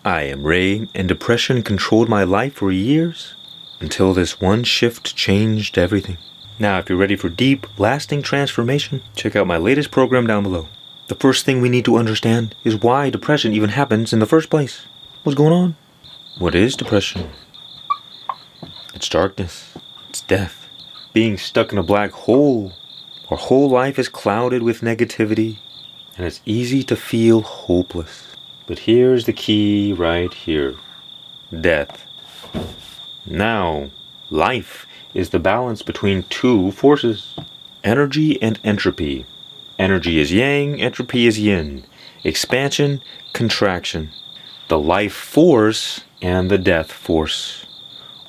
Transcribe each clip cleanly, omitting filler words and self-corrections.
I am Ray, and depression controlled my life for years until this one shift changed everything. Now, if you're ready for deep, lasting transformation, check out my latest program down below. The first thing we need to understand is why depression even happens in the first place. What's going on? What is depression? It's darkness. It's death. Being stuck in a black hole. Our whole life is clouded with negativity, and it's easy to feel hopeless. But here's the key right here. Death. Now, life is the balance between two forces. Energy and entropy. Energy is yang, entropy is yin. Expansion, contraction. The life force and the death force.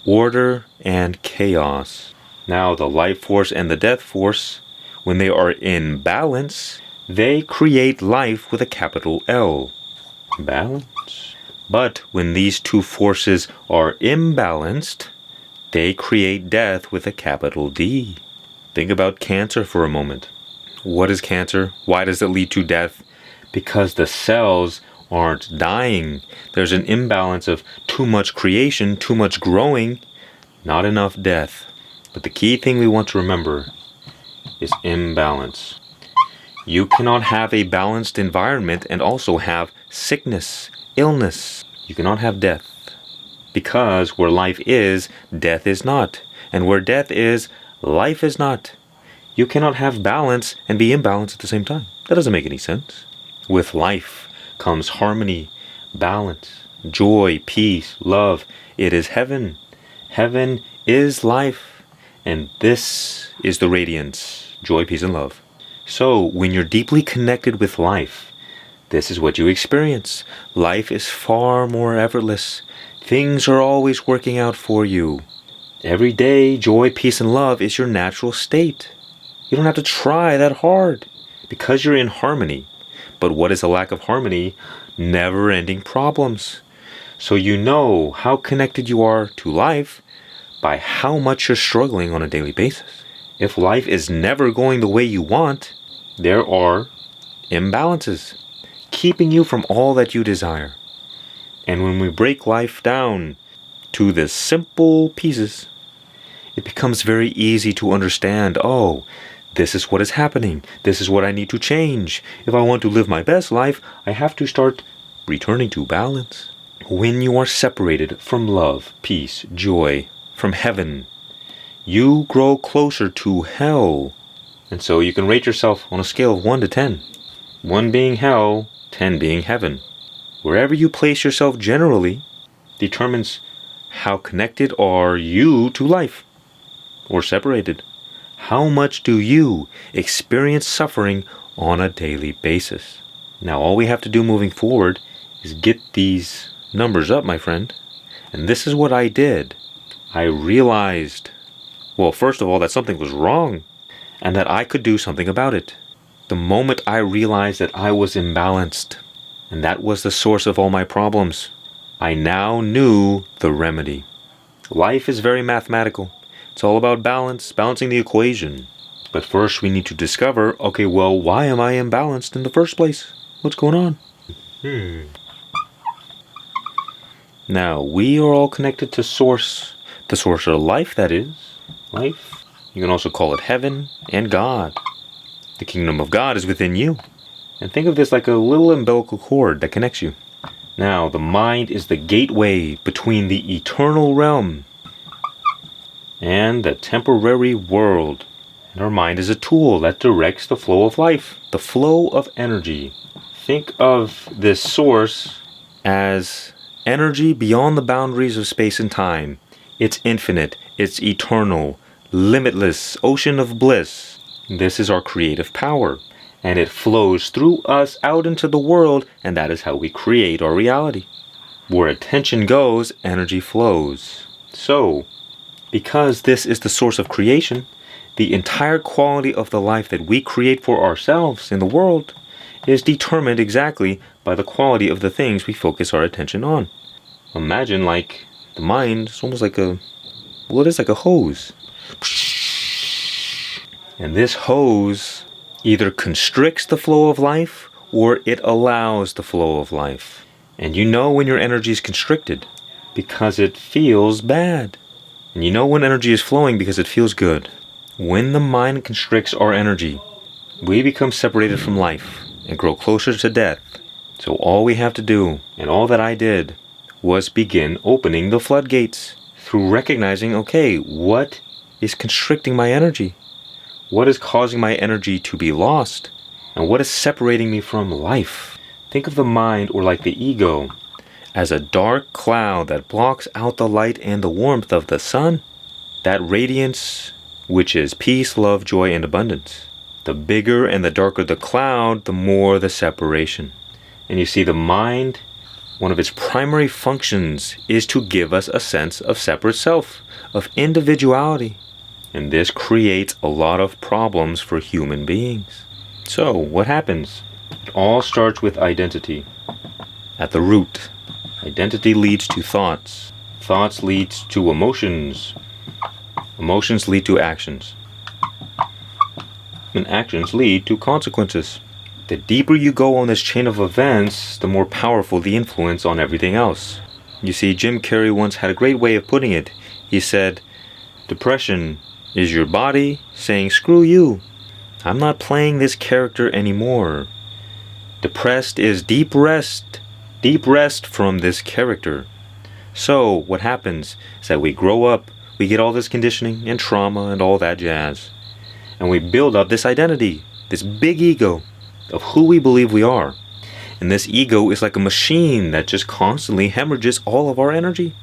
Order and chaos. Now, the life force and the death force, when they are in balance, they create life with a capital L. Balance. But when these two forces are imbalanced, they create death with a capital D. Think about cancer for a moment. What is cancer? Why does it lead to death? Because the cells aren't dying. There's an imbalance of too much creation, too much growing, not enough death. But the key thing we want to remember is imbalance. You cannot have a balanced environment and also have sickness, illness. You cannot have death. Because where life is, death is not. And where death is, life is not. You cannot have balance and be imbalanced at the same time. That doesn't make any sense. With life comes harmony, balance, joy, peace, love. It is heaven. Heaven is life. And this is the radiance, joy, peace, and love. So, when you're deeply connected with life, this is what you experience. Life is far more effortless. Things are always working out for you. Every day, joy, peace, and love is your natural state. You don't have to try that hard because you're in harmony. But what is a lack of harmony? Never-ending problems. So you know how connected you are to life by how much you're struggling on a daily basis. If life is never going the way you want, there are imbalances keeping you from all that you desire. And when we break life down to the simple pieces, it becomes very easy to understand, oh, this is what is happening. This is what I need to change. If I want to live my best life, I have to start returning to balance. When you are separated from love, peace, joy, from heaven, you grow closer to hell. And so you can rate yourself on a scale of 1 to 10. 1 being hell, 10 being heaven. Wherever you place yourself generally determines how connected are you to life, or separated. How much do you experience suffering on a daily basis? Now, all we have to do moving forward is get these numbers up, my friend. And this is what I did. I realized, well, first of all, that something was wrong and that I could do something about it. The moment I realized that I was imbalanced, and that was the source of all my problems, I now knew the remedy. Life is very mathematical. It's all about balance, balancing the equation. But first we need to discover, okay, well, why am I imbalanced in the first place? What's going on? Now, we are all connected to Source. The source of life, that is. Life. You can also call it heaven and God. The kingdom of God is within you. And think of this like a little umbilical cord that connects you. Now, the mind is the gateway between the eternal realm and the temporary world. And our mind is a tool that directs the flow of life, the flow of energy. Think of this source as energy beyond the boundaries of space and time. It's infinite, it's eternal, limitless, ocean of bliss. This is our creative power, and it flows through us out into the world, and that is how we create our reality. Where attention goes, energy flows. So, because this is the source of creation, the entire quality of the life that we create for ourselves in the world is determined exactly by the quality of the things we focus our attention on. Imagine like the mind is almost like it is like a hose. And this hose either constricts the flow of life or it allows the flow of life. And you know when your energy is constricted because it feels bad. And you know when energy is flowing because it feels good. When the mind constricts our energy, we become separated from life and grow closer to death. So all we have to do, and all that I did, was begin opening the floodgates through recognizing, okay, what is constricting my energy? What is causing my energy to be lost? And what is separating me from life? Think of the mind, or like the ego, as a dark cloud that blocks out the light and the warmth of the sun. That radiance, which is peace, love, joy, and abundance. The bigger and the darker the cloud, the more the separation. And you see, the mind, one of its primary functions is to give us a sense of separate self, of individuality. And this creates a lot of problems for human beings. So, what happens? It all starts with identity. At the root, identity leads to thoughts. Thoughts lead to emotions. Emotions lead to actions. And actions lead to consequences. The deeper you go on this chain of events, the more powerful the influence on everything else. You see, Jim Carrey once had a great way of putting it. He said, depression is your body saying, screw you. I'm not playing this character anymore. Depressed is deep rest from this character. So what happens is that we grow up, we get all this conditioning and trauma and all that jazz. And we build up this identity, this big ego of who we believe we are. And this ego is like a machine that just constantly hemorrhages all of our energy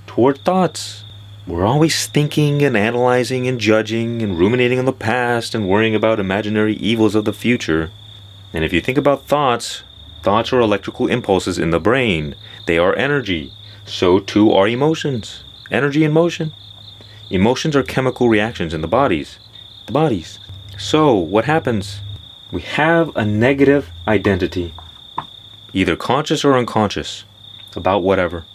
toward thoughts. We're always thinking and analyzing and judging and ruminating on the past and worrying about imaginary evils of the future. And if you think about thoughts, thoughts are electrical impulses in the brain. They are energy. So too are emotions. Energy and motion. Emotions are chemical reactions in the bodies. So what happens? We have a negative identity, either conscious or unconscious, about whatever.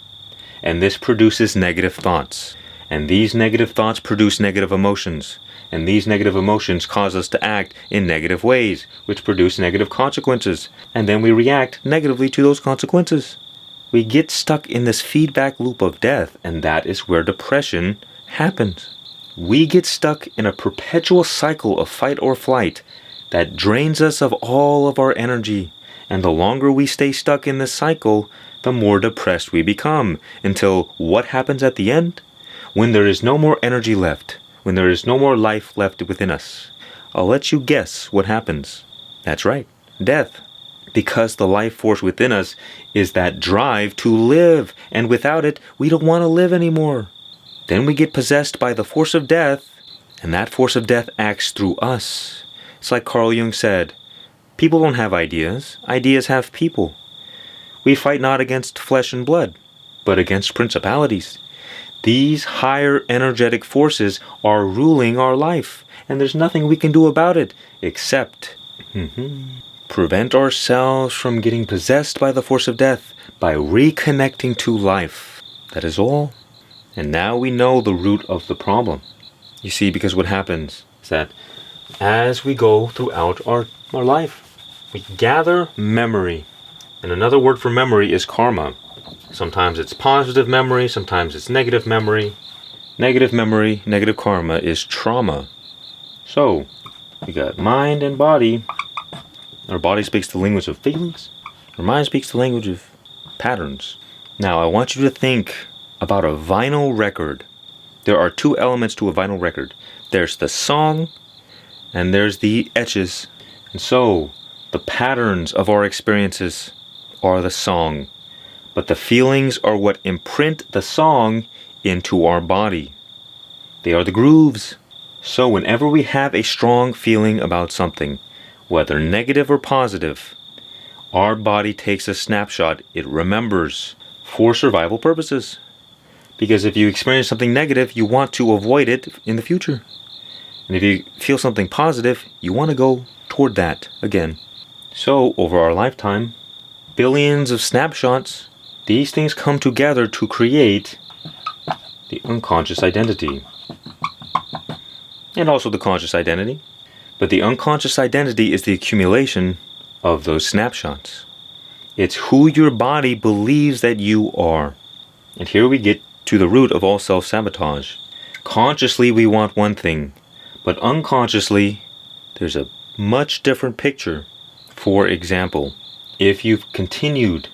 And this produces negative thoughts. And these negative thoughts produce negative emotions. And these negative emotions cause us to act in negative ways, which produce negative consequences. And then we react negatively to those consequences. We get stuck in this feedback loop of death, and that is where depression happens. We get stuck in a perpetual cycle of fight or flight that drains us of all of our energy. And the longer we stay stuck in this cycle, the more depressed we become. Until what happens at the end? When there is no more energy left, when there is no more life left within us, I'll let you guess what happens. That's right, death. Because the life force within us is that drive to live, and without it, we don't want to live anymore. Then we get possessed by the force of death, and that force of death acts through us. It's like Carl Jung said, people don't have ideas, ideas have people. We fight not against flesh and blood, but against principalities. These higher energetic forces are ruling our life, and there's nothing we can do about it except prevent ourselves from getting possessed by the force of death by reconnecting to life. That is all. And now we know the root of the problem. You see, because what happens is that as we go throughout our life, we gather memory. And another word for memory is karma. Sometimes it's positive memory, sometimes it's negative memory. Negative memory, negative karma is trauma. So, we got mind and body. Our body speaks the language of feelings. Our mind speaks the language of patterns. Now, I want you to think about a vinyl record. There are two elements to a vinyl record. There's the song, and there's the etches. And so, the patterns of our experiences are the song. But the feelings are what imprint the song into our body. They are the grooves. So whenever we have a strong feeling about something, whether negative or positive, our body takes a snapshot. It remembers for survival purposes. Because if you experience something negative, you want to avoid it in the future. And if you feel something positive, you want to go toward that again. So over our lifetime, billions of snapshots, these things come together to create the unconscious identity. And also the conscious identity. But the unconscious identity is the accumulation of those snapshots. It's who your body believes that you are. And here we get to the root of all self-sabotage. Consciously, we want one thing, but unconsciously, there's a much different picture. For example, if you've continued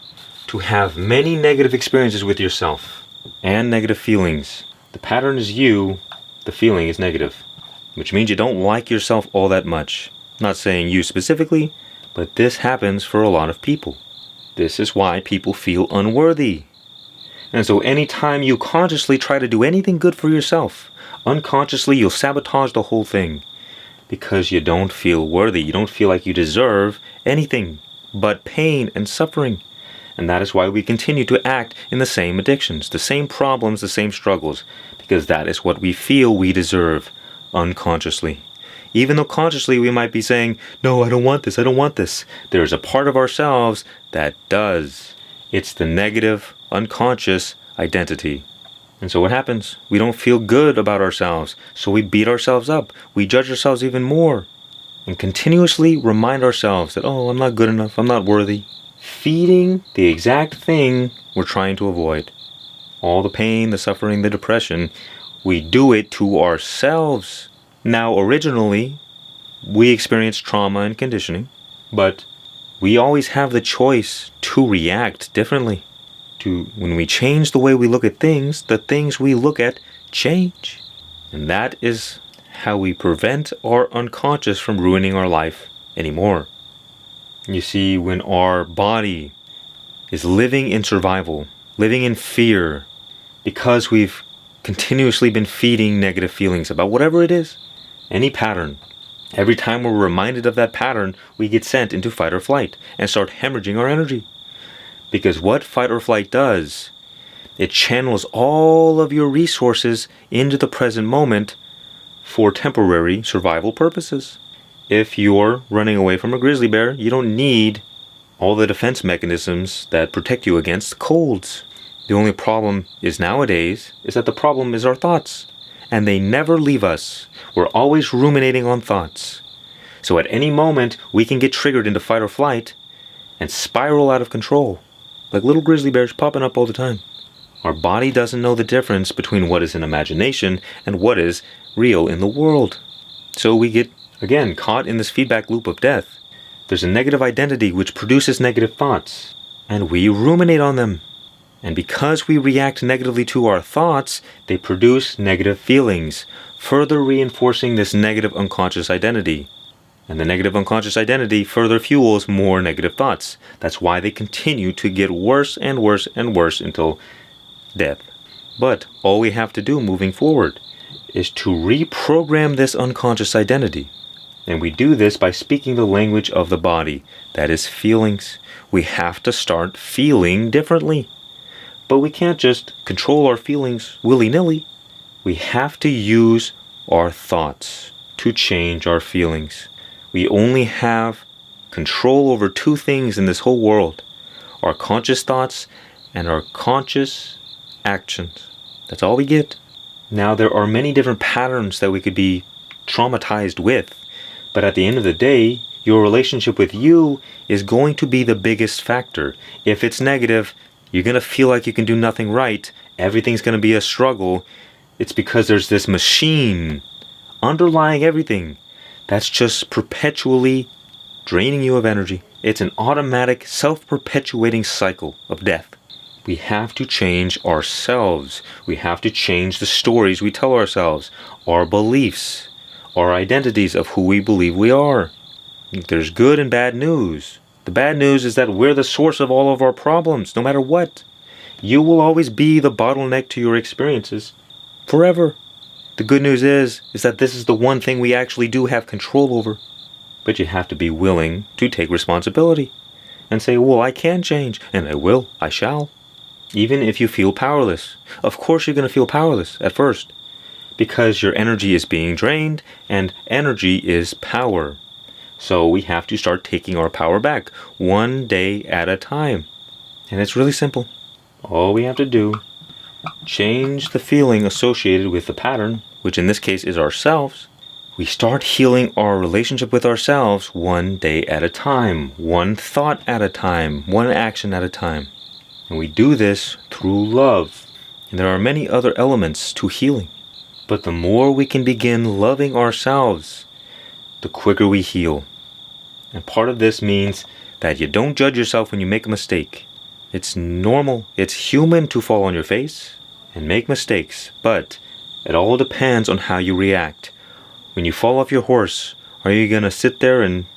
to have many negative experiences with yourself and negative feelings, the pattern is you, the feeling is negative, which means you don't like yourself all that much. I'm not saying you specifically, but this happens for a lot of people. This is why people feel unworthy. And so anytime you consciously try to do anything good for yourself, unconsciously you'll sabotage the whole thing because you don't feel worthy. You don't feel like you deserve anything but pain and suffering. And that is why we continue to act in the same addictions, the same problems, the same struggles, because that is what we feel we deserve unconsciously. Even though consciously we might be saying, no, I don't want this, I don't want this. There is a part of ourselves that does. It's the negative, unconscious identity. And so what happens? We don't feel good about ourselves, so we beat ourselves up. We judge ourselves even more and continuously remind ourselves that, oh, I'm not good enough, I'm not worthy. Feeding the exact thing we're trying to avoid. All the pain, the suffering, the depression, we do it to ourselves. Now, originally, we experience trauma and conditioning, but we always have the choice to react differently. When we change the way we look at things, the things we look at change. And that is how we prevent our unconscious from ruining our life anymore. You see, when our body is living in survival, living in fear, because we've continuously been feeding negative feelings about whatever it is, any pattern, every time we're reminded of that pattern, we get sent into fight or flight and start hemorrhaging our energy. Because what fight or flight does, it channels all of your resources into the present moment for temporary survival purposes. If you're running away from a grizzly bear, you don't need all the defense mechanisms that protect you against colds. The only problem is nowadays is that the problem is our thoughts. And they never leave us. We're always ruminating on thoughts. So at any moment, we can get triggered into fight or flight and spiral out of control. Like little grizzly bears popping up all the time. Our body doesn't know the difference between what is in imagination and what is real in the world. So we get, again, caught in this feedback loop of death. There's a negative identity which produces negative thoughts, and we ruminate on them. And because we react negatively to our thoughts, they produce negative feelings, further reinforcing this negative unconscious identity. And the negative unconscious identity further fuels more negative thoughts. That's why they continue to get worse and worse and worse until death. But all we have to do moving forward is to reprogram this unconscious identity. And we do this by speaking the language of the body. That is feelings. We have to start feeling differently. But we can't just control our feelings willy-nilly. We have to use our thoughts to change our feelings. We only have control over two things in this whole world. Our conscious thoughts and our conscious actions. That's all we get. Now, there are many different patterns that we could be traumatized with. But at the end of the day, your relationship with you is going to be the biggest factor. If it's negative, you're going to feel like you can do nothing right. Everything's going to be a struggle. It's because there's this machine underlying everything that's just perpetually draining you of energy. It's an automatic, self-perpetuating cycle of death. We have to change ourselves. We have to change the stories we tell ourselves, our beliefs, our identities of who we believe we are. There's good and bad news. The bad news is that we're the source of all of our problems, no matter what. You will always be the bottleneck to your experiences, forever. The good news is that this is the one thing we actually do have control over. But you have to be willing to take responsibility and say, well, I can change, and I will, I shall. Even if you feel powerless. Of course you're going to feel powerless at first, because your energy is being drained, and energy is power. So we have to start taking our power back, one day at a time. And it's really simple. All we have to do, change the feeling associated with the pattern, which in this case is ourselves. we start healing our relationship with ourselves one day at a time, one thought at a time, one action at a time. And we do this through love. And there are many other elements to healing. But the more we can begin loving ourselves, the quicker we heal. And part of this means that you don't judge yourself when you make a mistake. It's normal, it's human to fall on your face and make mistakes, but it all depends on how you react. When you fall off your horse, are you going to sit there and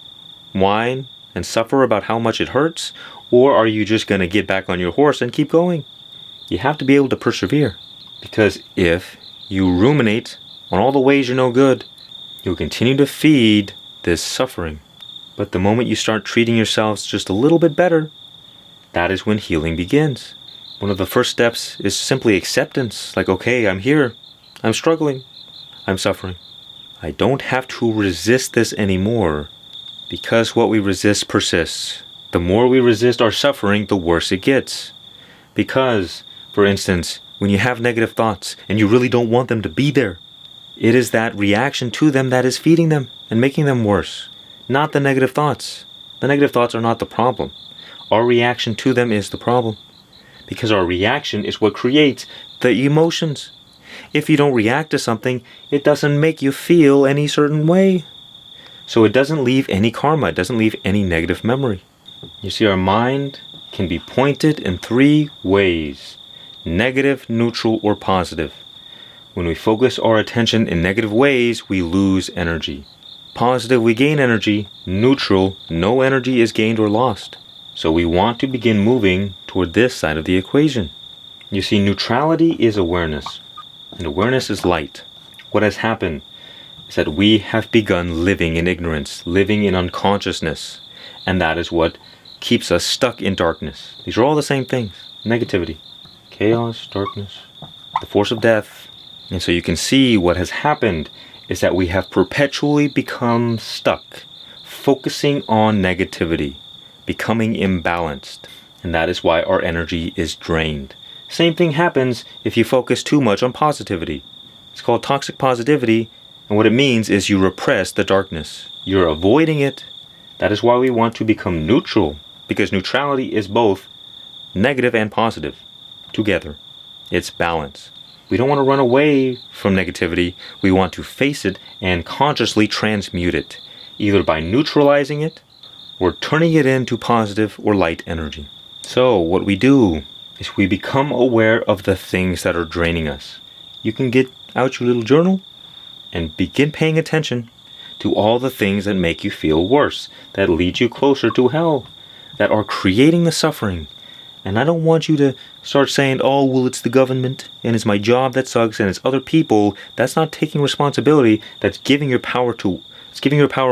whine and suffer about how much it hurts? Or are you just going to get back on your horse and keep going? You have to be able to persevere. Because if you ruminate on all the ways you're no good, you'll continue to feed this suffering. But the moment you start treating yourselves just a little bit better, that is when healing begins. One of the first steps is simply acceptance. Like, okay, I'm here. I'm struggling. I'm suffering. I don't have to resist this anymore, because what we resist persists. The more we resist our suffering, the worse it gets. Because, for instance, when you have negative thoughts and you really don't want them to be there, it is that reaction to them that is feeding them and making them worse. Not the negative thoughts. The negative thoughts are not the problem. Our reaction to them is the problem. Because our reaction is what creates the emotions. If you don't react to something, it doesn't make you feel any certain way. So it doesn't leave any karma. It doesn't leave any negative memory. You see, our mind can be pointed in 3 ways: negative, neutral, or positive. When we focus our attention in negative ways, we lose energy. Positive, we gain energy. Neutral, no energy is gained or lost. So we want to begin moving toward this side of the equation. You see, neutrality is awareness, and awareness is light. What has happened is that we have begun living in ignorance, living in unconsciousness, and that is what keeps us stuck in darkness. These are all the same things. Negativity, chaos, darkness, the force of death. And so you can see what has happened is that we have perpetually become stuck, focusing on negativity, becoming imbalanced, and that is why our energy is drained. Same thing happens if you focus too much on positivity. It's called toxic positivity, and what it means is you repress the darkness. You're avoiding it. That is why we want to become neutral, because neutrality is both negative and positive together. It's balance. We don't want to run away from negativity. We want to face it and consciously transmute it, either by neutralizing it or turning it into positive or light energy. So what we do is we become aware of the things that are draining us. You can get out your little journal and begin paying attention to all the things that make you feel worse, that lead you closer to hell, that are creating the suffering. And I don't want you to start saying, oh, well, it's the government, and it's my job that sucks, and it's other people. That's not taking responsibility. That's giving your power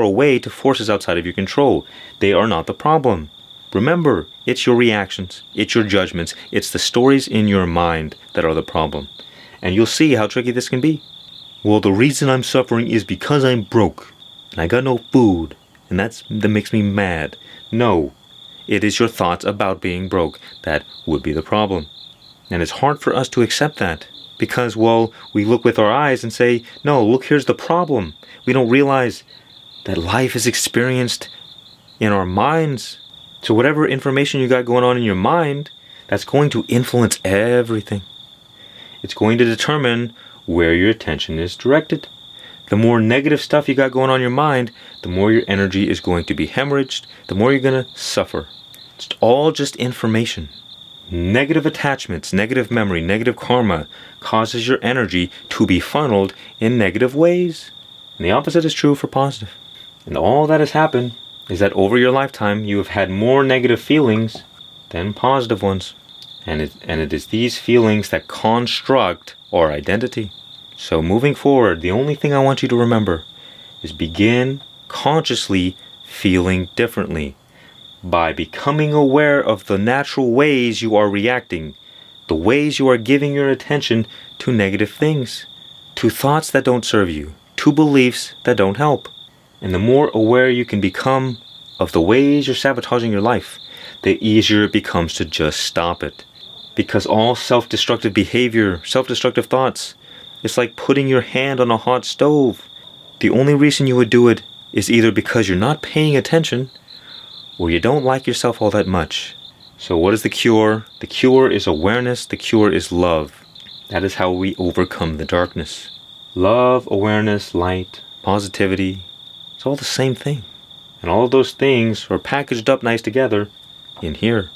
away to forces outside of your control. They are not the problem. Remember, it's your reactions, it's your judgments, it's the stories in your mind that are the problem. And you'll see how tricky this can be. Well, the reason I'm suffering is because I'm broke, and I got no food, and that makes me mad. No. It is your thoughts about being broke that would be the problem. And it's hard for us to accept that because, well, we look with our eyes and say, no, look, here's the problem. We don't realize that life is experienced in our minds. So whatever information you got going on in your mind, that's going to influence everything. It's going to determine where your attention is directed. The more negative stuff you got going on in your mind, the more your energy is going to be hemorrhaged, the more you're going to suffer. It's all just information. Negative attachments, negative memory, negative karma causes your energy to be funneled in negative ways. And the opposite is true for positive. And all that has happened is that over your lifetime, you have had more negative feelings than positive ones. And it is these feelings that construct our identity. So moving forward, the only thing I want you to remember is begin consciously feeling differently by becoming aware of the natural ways you are reacting, the ways you are giving your attention to negative things, to thoughts that don't serve you, to beliefs that don't help. And the more aware you can become of the ways you're sabotaging your life, the easier it becomes to just stop it. Because all self-destructive behavior, self-destructive thoughts, it's like putting your hand on a hot stove. The only reason you would do it is either because you're not paying attention or you don't like yourself all that much. So what is the cure? The cure is awareness. The cure is love. That is how we overcome the darkness. Love, awareness, light, positivity. It's all the same thing. And all of those things are packaged up nice together in here.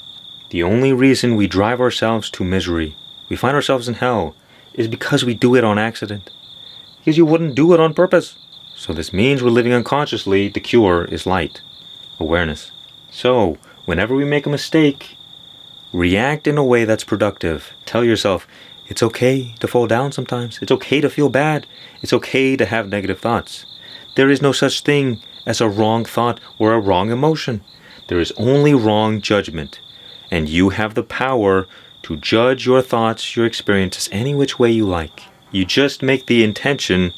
The only reason we drive ourselves to misery, we find ourselves in hell, is because we do it on accident. Because you wouldn't do it on purpose. So this means we're living unconsciously. The cure is light, awareness. So whenever we make a mistake, react in a way that's productive. Tell yourself, it's okay to fall down sometimes. It's okay to feel bad. It's okay to have negative thoughts. There is no such thing as a wrong thought or a wrong emotion. There is only wrong judgment. And you have the power to judge your thoughts, your experiences, any which way you like. You just make the intention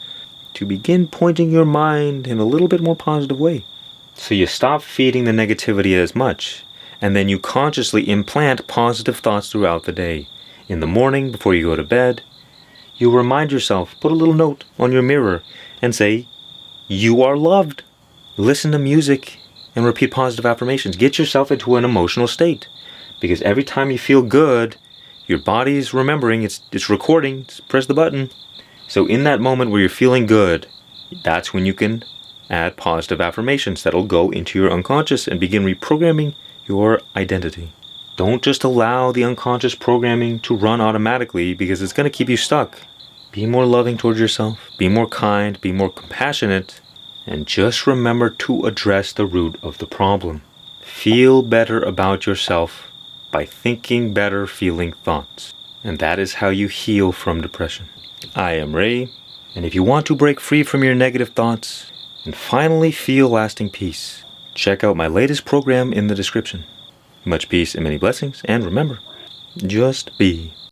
to begin pointing your mind in a little bit more positive way. So you stop feeding the negativity as much, and then you consciously implant positive thoughts throughout the day. In the morning, before you go to bed, you remind yourself, put a little note on your mirror and say, you are loved. Listen to music and repeat positive affirmations. Get yourself into an emotional state. Because every time you feel good, your body's remembering, it's recording, just press the button. So in that moment where you're feeling good, that's when you can add positive affirmations that'll go into your unconscious and begin reprogramming your identity. Don't just allow the unconscious programming to run automatically because it's going to keep you stuck. Be more loving towards yourself, be more kind, be more compassionate, and just remember to address the root of the problem. Feel better about yourself by thinking better feeling thoughts. And that is how you heal from depression. I am Ray, and if you want to break free from your negative thoughts and finally feel lasting peace, check out my latest program in the description. Much peace and many blessings, and remember, just be.